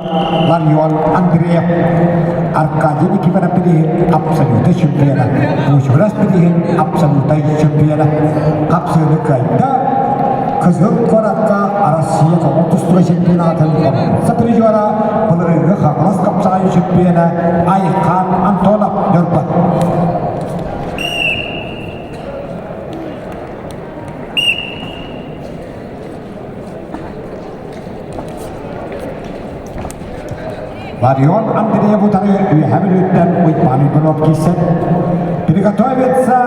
Larion Andreev Arkadiy Nikiforov pilihin absolute чемпиона. Ушурас pilihin absolute чемпиона. Kapsını kayda Kızıl Korakka Россия 30 чемпионатын сапыры жуара бұлырығы қағылас қапсағай чемпиона Айқан Антонов Дөрпа. Ларион Андреев утары үйәміліттен ұйтманы бұлып кесен. Приготовится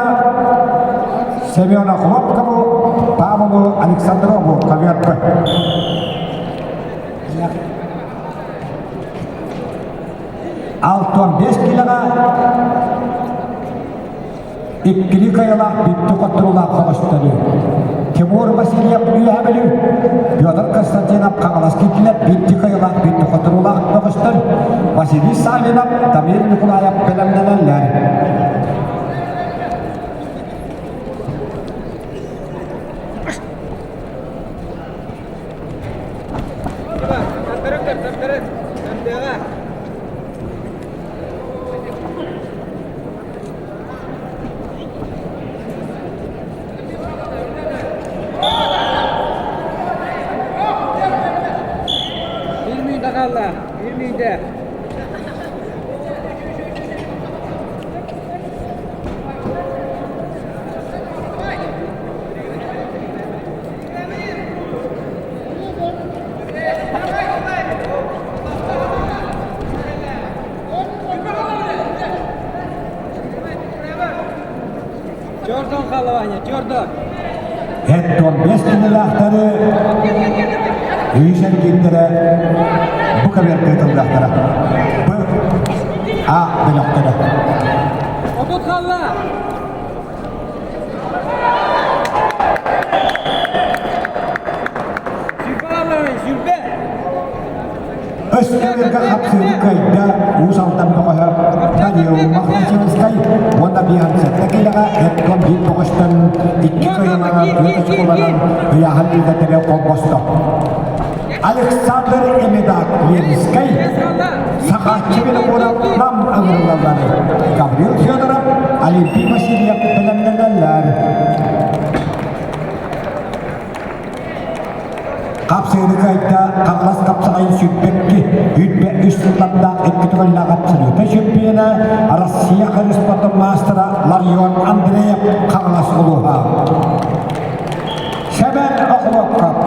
Семена Хлопкову, Павлу Александрову Коверпы. Алтон 5 килоға иккili кайылақ битті қоттырулақ қалыштары. Тимур Васильев үйәмілі, Петр Константинов қағалас кетіліп битті кайылақ битті қоттырулақ қалыштыр. Василий Савинов, Дамир Николаев білімденелер. Allah, bilmeyde. Jordan kalavanya, Jordan. Hetton 5 kililahtары үйшен кендері bu kaverdi tıldahtara. Bu A bilahtara. Odot kalla. Zülbe alın, zülbe. Öskerge kapsını kayda usaldan boğaha tanıyor mahlasınızkay onda bir hansettekilega Hetton bir boğuştan 2 kayılağa götüş olanan veya halde tere kolbosta. Александр Эмедак Ленскай, Сахачевина Нам Агрулалар, Гаврил Федоров, Олимпий Васильев Белемнелер. Kapsayını kayıtta Kavlas kapsayın sübbekki, Hütbe üstünlanda ekkitüğünle kapsayını şübbiyene, Rusya Hrispatı Mastra Larion Andreev Kavlas uluğa. Şeben Akhlokka.